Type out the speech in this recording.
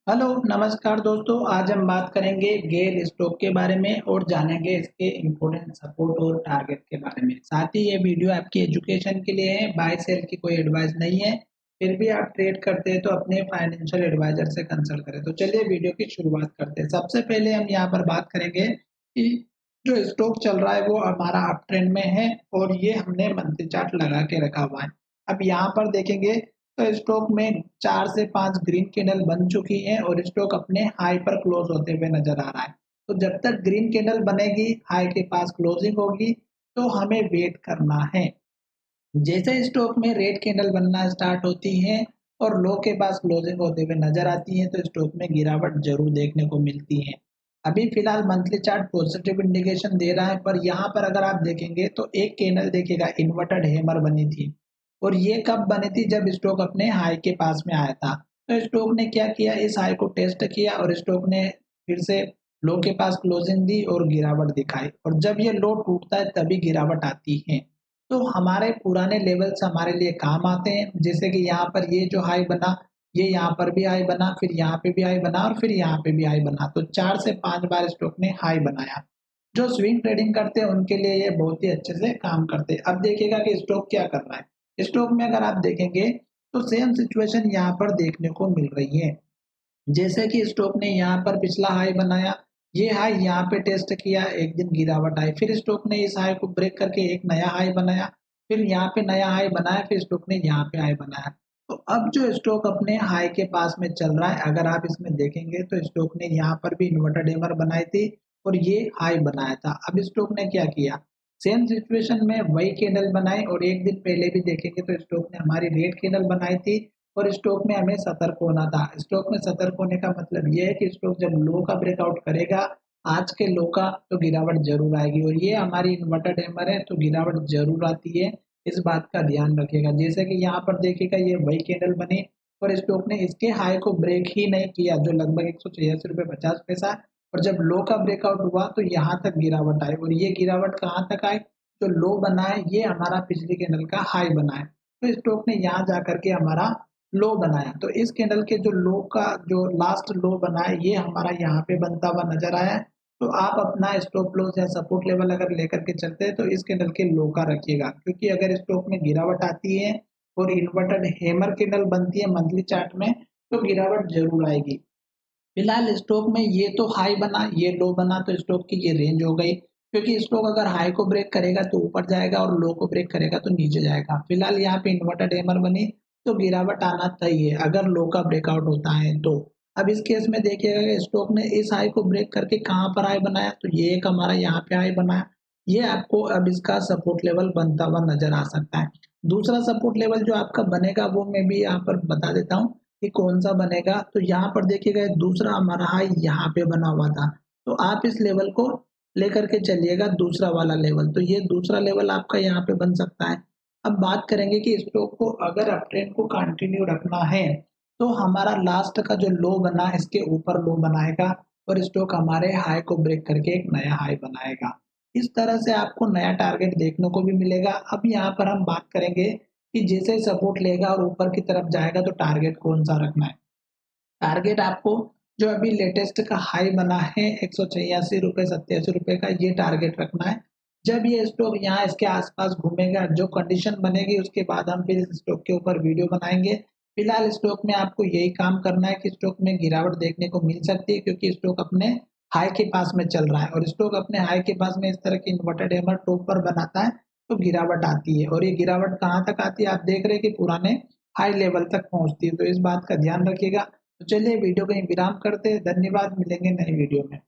Hello नमस्कार दोस्तों। आज हम बात करेंगे गेल स्टॉक के बारे में और जानेंगे इसके इम्पोर्टेंट सपोर्ट और टारगेट के बारे में। साथ ही ये वीडियो आपकी एजुकेशन के लिए है, बाय सेल की कोई एडवाइस नहीं है। फिर भी आप ट्रेड करते हैं तो अपने फाइनेंशियल एडवाइजर से कंसल्ट करें। तो चलिए वीडियो की शुरुआत करते हैं। सबसे पहले हम यहाँ पर बात करेंगे कि जो स्टॉक चल रहा है वो हमारा अप ट्रेंड में है और ये हमने मंथली चार्ट लगा के रखा हुआ है। अब यहाँ पर देखेंगे तो स्टॉक में 4 से 5 ग्रीन कैंडल बन चुकी है और स्टॉक अपने हाई पर क्लोज होते हुए नजर आ रहा है। तो जब तक ग्रीन कैंडल बनेगी, हाई के पास क्लोजिंग होगी, तो हमें वेट करना है। जैसे स्टॉक में रेड कैंडल बनना स्टार्ट होती है और लो के पास क्लोजिंग होते हुए नजर आती है, तो स्टॉक में गिरावट जरूर देखने को मिलती है। अभी फिलहाल मंथली चार्ट पॉजिटिव इंडिकेशन दे रहा है, पर यहाँ पर अगर आप देखेंगे तो एक कैंडल देखिएगा इन्वर्टेड हैमर बनी थी और ये कब बनी थी, जब स्टॉक अपने हाई के पास में आया था। तो स्टॉक ने क्या किया, इस हाई को टेस्ट किया और स्टॉक ने फिर से लो के पास क्लोजिंग दी और गिरावट दिखाई, और जब ये लो टूटता है तभी गिरावट आती है। तो हमारे पुराने लेवल्स हमारे लिए काम आते हैं, जैसे कि यहाँ पर ये जो हाई बना, ये यहाँ पर भी हाई बना, फिर यहाँ पे भी हाई बना और फिर यहाँ पे भी हाई बना। तो 4 से 5 बार स्टॉक ने हाई बनाया। जो स्विंग ट्रेडिंग करते हैं उनके लिए ये बहुत ही अच्छे से काम करते हैं। अब देखिएगा कि स्टॉक क्या कर रहा है। स्टॉक में अगर आप देखेंगे तो सेम सिचुएशन यहाँ पर देखने को मिल रही है। जैसे कि स्टॉक ने यहाँ पर पिछला हाई बनाया, ये हाई यहाँ पे टेस्ट किया, एक दिन गिरावट आई, फिर स्टॉक ने इस हाई को ब्रेक करके एक नया हाई बनाया, फिर यहाँ पे नया हाई बनाया, फिर स्टॉक ने यहाँ पे हाई बनाया। तो अब जो स्टॉक अपने हाई के पास में चल रहा है, अगर आप इसमें देखेंगे तो स्टॉक ने यहाँ पर भी इन्वर्टेड हैमर बनाई थी और ये हाई बनाया था। अब स्टॉक ने क्या किया, सेम सिचुएशन में वही कैंडल बनाई और एक दिन पहले भी देखेंगे तो स्टॉक ने हमारी रेड कैंडल बनाई थी और स्टॉक में हमें सतर्क होना था। स्टॉक में सतर्क होने का मतलब ये है कि स्टॉक जब लो का ब्रेकआउट करेगा, आज के लो का, तो गिरावट जरूर आएगी और ये हमारी इन्वर्टेड हैमर है तो गिरावट जरूर आती है। इस बात का ध्यान रखिएगा। जैसे कि यहाँ पर देखिएगा ये वही कैंडल बनी और स्टॉक ने इसके हाई को ब्रेक ही नहीं किया, जो लगभग 186 रुपये 50 पैसा, और जब लो का ब्रेकआउट हुआ तो यहाँ तक गिरावट आई और ये गिरावट कहाँ तक आई, जो लो बना है ये हमारा पिछली कैंडल का हाई बना है। तो स्टॉक ने यहाँ जाकर के हमारा लो बनाया। तो इस कैंडल के जो लो का जो लास्ट लो बना है ये हमारा यहाँ पे बनता हुआ नजर आया है। तो आप अपना स्टॉप लॉस या सपोर्ट लेवल अगर लेकर के चलते हैं तो इस कैंडल के लो का रखिएगा, क्योंकि अगर स्टॉक में गिरावट आती है और इन्वर्टेड हैमर कैंडल बनती है मंथली चार्ट में, तो गिरावट जरूर आएगी। फिलहाल स्टॉक में ये तो हाई बना, ये लो बना, तो स्टॉक की ये रेंज हो गई, क्योंकि स्टॉक अगर हाई को ब्रेक करेगा तो ऊपर जाएगा और लो को ब्रेक करेगा तो नीचे जाएगा। फिलहाल यहाँ पे इन्वर्टेड हैमर बनी तो गिरावट आना तय है अगर लो का ब्रेकआउट होता है तो। अब इस केस में देखिएगा कि स्टॉक ने इस हाई को ब्रेक करके कहाँ पर हाई बनाया, तो ये एक हमारा यहाँ पे हाई बनाया। ये आपको अब इसका सपोर्ट लेवल बनता हुआ नजर आ सकता है। दूसरा सपोर्ट लेवल जो आपका बनेगा वो मैं भी यहाँ पर बता देता हूँ कि कौन-सा बनेगा। तो यहाँ पर देखिएगा दूसरा हमारा हाई यहाँ पे बना हुआ था। तो आप इस लेवल को लेकर के चलिएगा, दूसरा वाला लेवल। तो ये दूसरा लेवल आपका यहाँ पे बन सकता है। अब बात करेंगे कि स्टॉक को अगर अप ट्रेंड को कंटिन्यू रखना है, तो हमारा लास्ट का जो लो बना इसके ऊपर लो बनाएगा और स्टॉक हमारे हाई को ब्रेक करके एक नया हाई बनाएगा। इस तरह से आपको नया टारगेट देखने को भी मिलेगा। अब यहाँ पर हम बात करेंगे कि जैसे सपोर्ट लेगा और ऊपर की तरफ जाएगा तो टारगेट कौन-सा रखना है। टारगेट आपको जो अभी लेटेस्ट का हाई बना है 186 रुपए 87 रुपए का, ये टारगेट रखना है। जब ये स्टॉक यहाँ इसके आसपास घूमेगा, जो कंडीशन बनेगी उसके बाद हम फिर इस स्टॉक के ऊपर वीडियो बनाएँगे। फिलहाल स्टॉक में आपको यही काम करना है कि स्टॉक में गिरावट देखने को मिल सकती है, क्योंकि स्टॉक अपने हाई के पास में चल रहा है और स्टॉक अपने हाई के पास में इस तरह की इन्वर्टेड हैमर टॉप पर बनाता है तो गिरावट आती है, और ये गिरावट कहाँ तक आती है, आप देख रहे हैं कि पुराने हाई लेवल तक पहुँचती है। तो इस बात का ध्यान रखिएगा। तो चलिए वीडियो को यहीं विराम करते हैं। धन्यवाद, मिलेंगे नई वीडियो में।